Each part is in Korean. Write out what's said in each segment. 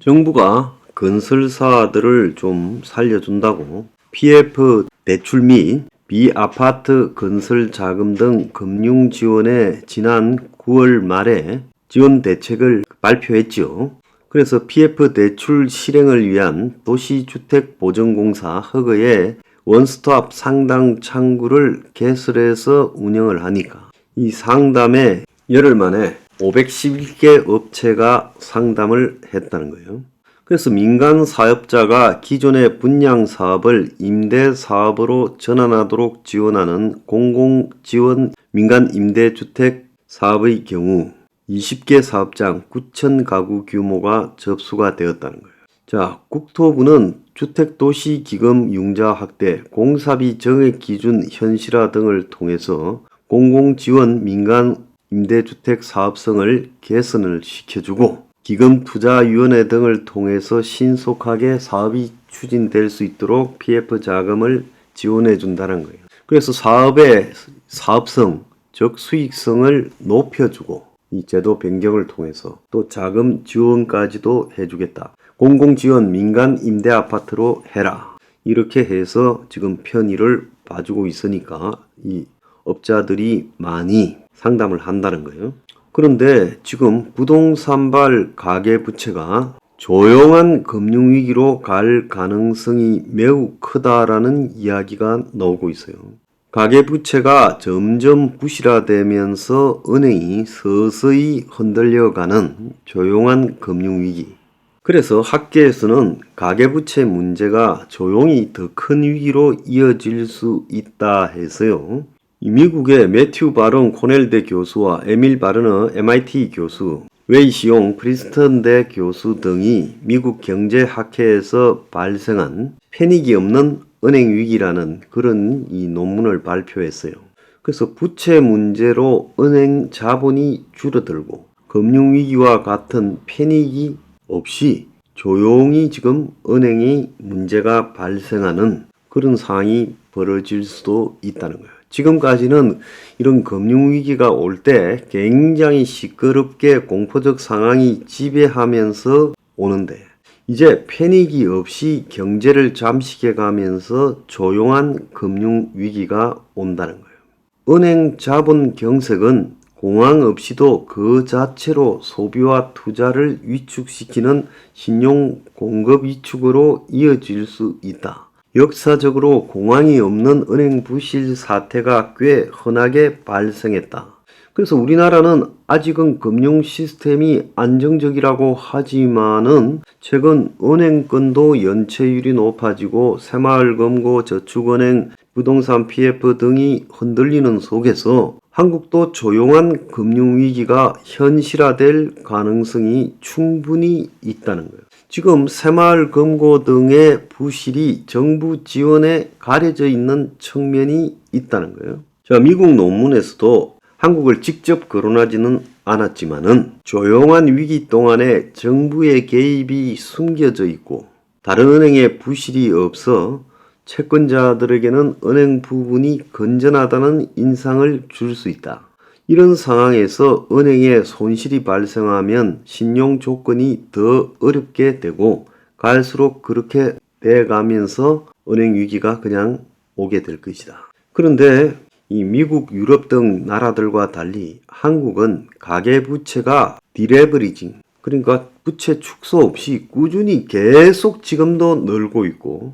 정부가 건설사들을 좀 살려준다고 PF 대출 및 비아파트 건설 자금 등 금융 지원에 지난 9월 말에 지원 대책을 발표했지요. 그래서 PF 대출 실행을 위한 도시주택보전공사 허그의 원스톱 상담 창구를 개설해서 운영을 하니까 이 상담에 열흘 만에 511개 업체가 상담을 했다는 거예요. 그래서 민간 사업자가 기존의 분양 사업을 임대 사업으로 전환하도록 지원하는 공공지원 민간 임대주택 사업의 경우 20개 사업장 9천 가구 규모가 접수가 되었다는 거예요. 자, 국토부는 주택도시기금 융자 확대, 공사비 정액 기준 현실화 등을 통해서 공공지원 민간 임대주택 사업성을 개선을 시켜주고 기금투자위원회 등을 통해서 신속하게 사업이 추진될 수 있도록 PF 자금을 지원해 준다는 거예요. 그래서 사업의 사업성, 즉 수익성을 높여주고 이 제도 변경을 통해서 또 자금 지원까지도 해주겠다. 공공지원 민간 임대아파트로 해라. 이렇게 해서 지금 편의를 봐주고 있으니까 이 업자들이 많이 상담을 한다는 거예요. 그런데 지금 부동산발 가계부채가 조용한 금융위기로 갈 가능성이 매우 크다라는 이야기가 나오고 있어요. 가계부채가 점점 부실화되면서 은행이 서서히 흔들려가는 조용한 금융위기. 그래서 학계에서는 가계부채 문제가 조용히 더 큰 위기로 이어질 수 있다 해서요. 미국의 매튜 바론 코넬대 교수와 에밀 바르너 MIT 교수, 웨이 시용 프린스턴대 교수 등이 미국 경제학회에서 발생한 패닉이 없는 은행 위기라는 그런 이 논문을 발표했어요. 그래서 부채 문제로 은행 자본이 줄어들고 금융위기와 같은 패닉이 없이 조용히 지금 은행이 문제가 발생하는 그런 상황이 벌어질 수도 있다는 거예요. 지금까지는 이런 금융위기가 올 때 굉장히 시끄럽게 공포적 상황이 지배하면서 오는데 이제 패닉이 없이 경제를 잠식해 가면서 조용한 금융위기가 온다는 거예요. 은행 자본 경색은 공황 없이도 그 자체로 소비와 투자를 위축시키는 신용 공급 위축으로 이어질 수 있다. 역사적으로 공황이 없는 은행 부실 사태가 꽤 흔하게 발생했다. 그래서 우리나라는 아직은 금융 시스템이 안정적이라고 하지만은 최근 은행권도 연체율이 높아지고 새마을금고, 저축은행, 부동산 PF 등이 흔들리는 속에서 한국도 조용한 금융위기가 현실화될 가능성이 충분히 있다는 거예요. 지금 새마을금고 등의 부실이 정부 지원에 가려져 있는 측면이 있다는 거예요. 자, 미국 논문에서도 한국을 직접 거론하지는 않았지만은 조용한 위기 동안에 정부의 개입이 숨겨져 있고 다른 은행에 부실이 없어 채권자들에게는 은행 부분이 건전하다는 인상을 줄 수 있다. 이런 상황에서 은행에 손실이 발생하면 신용 조건이 더 어렵게 되고 갈수록 그렇게 돼가면서 은행 위기가 그냥 오게 될 것이다. 그런데 이 미국, 유럽 등 나라들과 달리 한국은 가계부채가 디레버리징, 그러니까 부채 축소 없이 꾸준히 계속 지금도 늘고 있고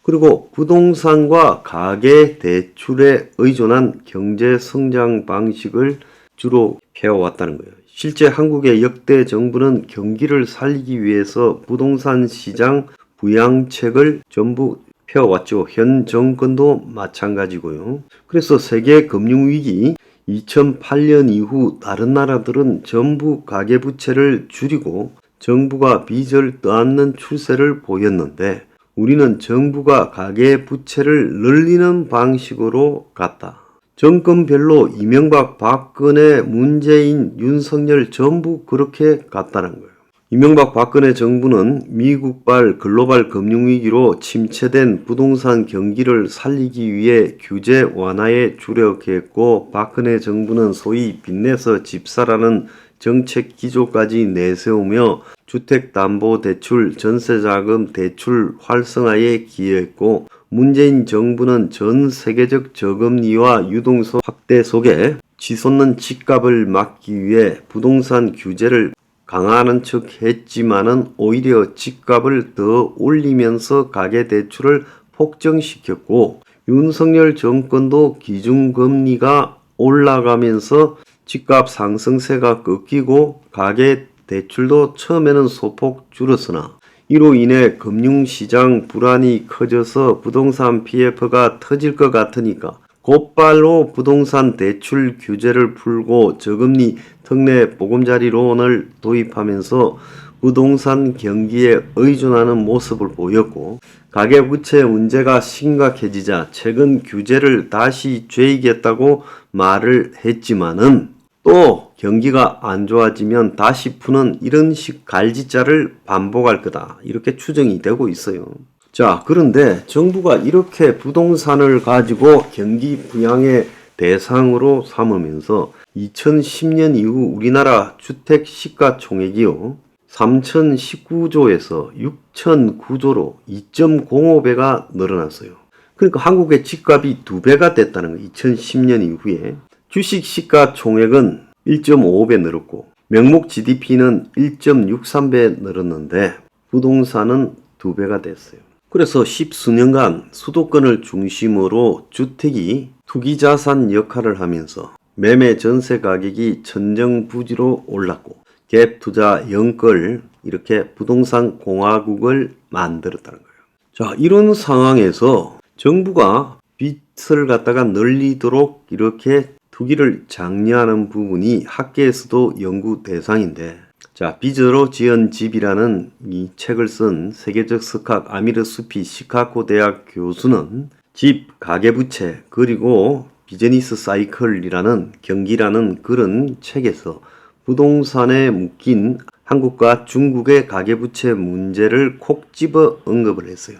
그리고 부동산과 가계 대출에 의존한 경제 성장 방식을 주로 펴왔다는 거예요. 실제 한국의 역대 정부는 경기를 살리기 위해서 부동산 시장 부양책을 전부 펴왔죠. 현 정권도 마찬가지고요. 그래서 세계 금융위기 2008년 이후 다른 나라들은 전부 가계부채를 줄이고 정부가 빚을 떠안는 추세를 보였는데 우리는 정부가 가계부채를 늘리는 방식으로 갔다. 정권별로 이명박, 박근혜, 문재인, 윤석열 전부 그렇게 갔다는 거예요. 이명박, 박근혜 정부는 미국발 글로벌 금융위기로 침체된 부동산 경기를 살리기 위해 규제 완화에 주력했고 박근혜 정부는 소위 빚내서 집사라는 정책 기조까지 내세우며 주택담보대출, 전세자금 대출 활성화에 기여했고 문재인 정부는 전 세계적 저금리와 유동성 확대 속에 치솟는 집값을 막기 위해 부동산 규제를 강화하는 척 했지만은 오히려 집값을 더 올리면서 가계대출을 폭증시켰고 윤석열 정권도 기준금리가 올라가면서 집값 상승세가 꺾이고 가계대출도 처음에는 소폭 줄었으나 이로 인해 금융시장 불안이 커져서 부동산 PF가 터질 것 같으니까 곧바로 부동산 대출 규제를 풀고 저금리 특례 보금자리론을 도입하면서 부동산 경기에 의존하는 모습을 보였고 가계부채 문제가 심각해지자 최근 규제를 다시 죄이겠다고 말을 했지만은 또 경기가 안 좋아지면 다시 푸는 이런 식 갈짓자를 반복할 거다 이렇게 추정이 되고 있어요. 자, 그런데 정부가 이렇게 부동산을 가지고 경기 부양의 대상으로 삼으면서 2010년 이후 우리나라 주택 시가총액이요 3019조에서 6009조로 2.05배가 늘어났어요. 그러니까 한국의 집값이 2배가 됐다는 거예요. 2010년 이후에 주식 시가총액은 1.5배 늘었고 명목 GDP는 1.63배 늘었는데 부동산은 2배가 됐어요. 그래서 10수년간 수도권을 중심으로 주택이 투기자산 역할을 하면서 매매 전세 가격이 천정부지로 올랐고 갭투자 영끌 이렇게 부동산 공화국을 만들었다는 거예요. 자, 이런 상황에서 정부가 빚을 갖다가 늘리도록 이렇게 투기를 장려하는 부분이 학계에서도 연구 대상인데 자, 빚으로 지은 집이라는 이 책을 쓴 세계적 석학 아미르 수피 시카고 대학 교수는 집, 가계부채, 그리고 비즈니스 사이클이라는 경기라는 그런 책에서 부동산에 묶인 한국과 중국의 가계부채 문제를 콕 집어 언급을 했어요.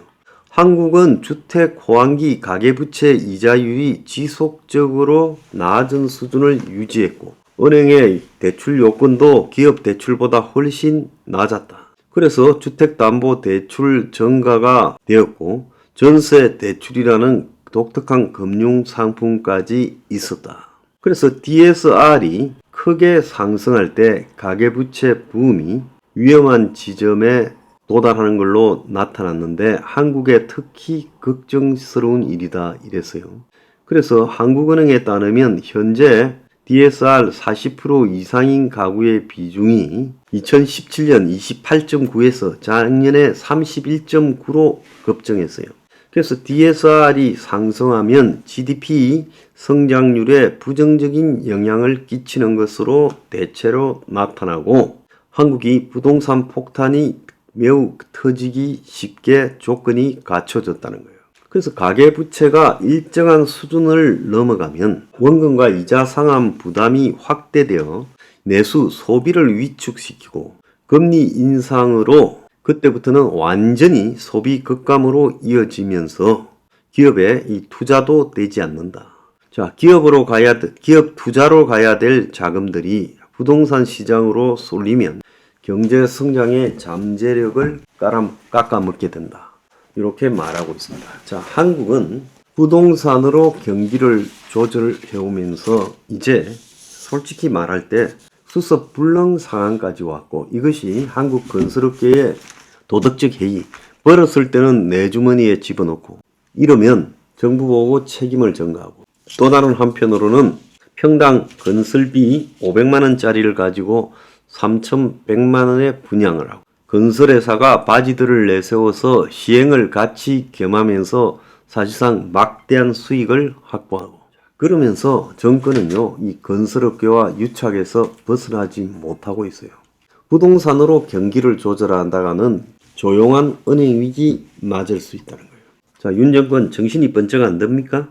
한국은 주택 호황기 가계부채 이자율이 지속적으로 낮은 수준을 유지했고 은행의 대출 요건도 기업 대출보다 훨씬 낮았다. 그래서 주택담보대출 증가가 되었고 전세 대출이라는 독특한 금융상품까지 있었다. 그래서 DSR이 크게 상승할 때 가계부채 붐이 위험한 지점에 도달하는 걸로 나타났는데 한국에 특히 걱정스러운 일이다 이랬어요. 그래서 한국은행에 따르면 현재 DSR 40% 이상인 가구의 비중이 2017년 28.9에서 작년에 31.9로 급증했어요. 그래서 DSR이 상승하면 GDP 성장률에 부정적인 영향을 끼치는 것으로 대체로 나타나고 한국이 부동산 폭탄이 매우 터지기 쉽게 조건이 갖춰졌다는 거예요. 그래서 가계부채가 일정한 수준을 넘어가면 원금과 이자 상환 부담이 확대되어 내수 소비를 위축시키고 금리 인상으로 그때부터는 완전히 소비 급감으로 이어지면서 기업의 이 투자도 되지 않는다. 자, 기업 투자로 가야 될 자금들이 부동산 시장으로 쏠리면 경제 성장의 잠재력을 깎아먹게 된다. 이렇게 말하고 있습니다. 자, 한국은 부동산으로 경기를 조절해 오면서 이제 솔직히 말할 때 수습불능 상황까지 왔고 이것이 한국 건설업계의 도덕적 해이, 벌었을 때는 내 주머니에 집어넣고 이러면 정부 보고 책임을 전가하고 또 다른 한편으로는 평당 건설비 500만원짜리를 가지고 3,100만원에 분양을 하고 건설회사가 바지들을 내세워서 시행을 같이 겸하면서 사실상 막대한 수익을 확보하고 그러면서 정권은요 이 건설업계와 유착해서 벗어나지 못하고 있어요. 부동산으로 경기를 조절한다가는 조용한 은행 위기 맞을 수 있다는 거예요. 자, 윤 정권 정신이 번쩍 안 듭니까?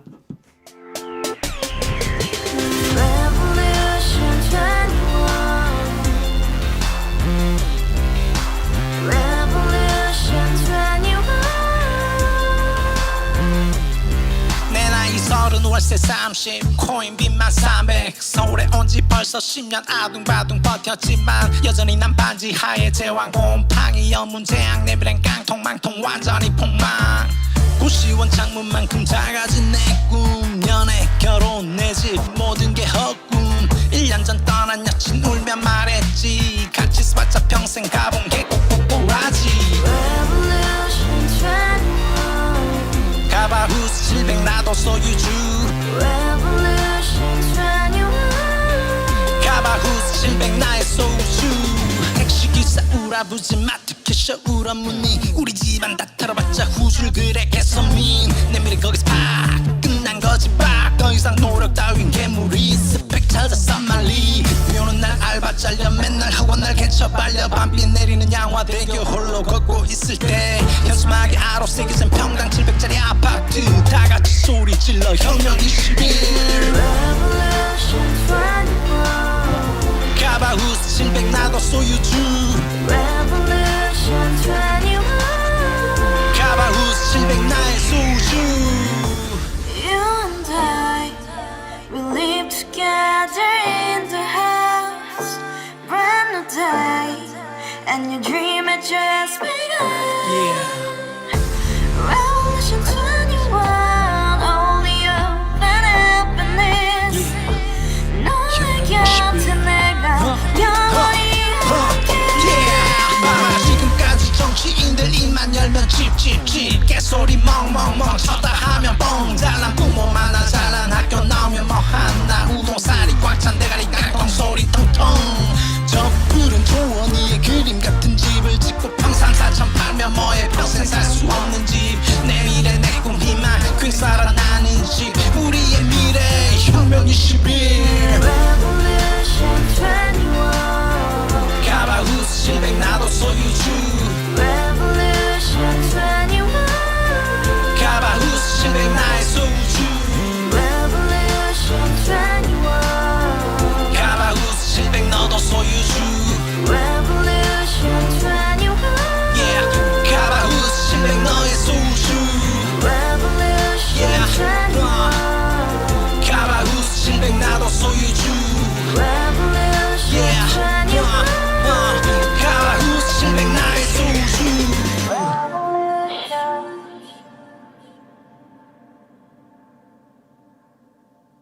오늘은 월세 30 코인 빚만 300 서울에 온 지 벌써 10년 아둥바둥 버텼지만 여전히 난 반지 하에 제왕 곰팡이 연문제약 내비랑 깡통망통 완전히 폭망 90원 창문만큼 작아진 내 꿈 연애 결혼 내 집 모든 게 헛꿈 1년 전 떠난 여친 울며 말했지 같이 써봤자 평생 가본 게 꼬꼬꼬라지 Revolution 21 가바후스 700 나도 소유주 Revolution 21 가바후스 700 나의 소유주 택시기사 우라부지 마트 캐셔 울어무니 우리 집안 다 털어봤자 후줄 그래 개선민 내 미래 거기서 팍 끝난 거지 팍더 이상 노력 따윈 괴물이 스펙 찾아 쌈말리 비오는 날 알바 잘려 맨날 학원 날 개쳐 발려 밤비 내리는 양화대교 홀로 걷고 있을 때 현수막에 아로 새겨진 평당 700짜리 아파트 다같이 소리 질러 혁명 21 Revolution 21 가바후스 700 나도 소유주 Revolution 21 가바후스 700 나의 소유주 You and I, we live together in the house. Brand new day, and your dream had just begun. Yeah. Revolution 21, only hope and happiness. 너의 곁에 내가 영원히 지금까지 정치인들 입만 열면 찝찝찝 개소리 멍멍멍 쳤다 하면 뻥 잘난 부모 만나 잘난 학교 나오면 뭐하나 우동살이 꽉 찬 대가리 깡통 소리 통통 저 푸른 조원이의 그림 같은 집을 짓고 평산 4천 팔면 뭐해 평생 살 수 없는 집 내 미래 내 꿈 희망 퀸 살아나는 집 우리의 미래 혁명 21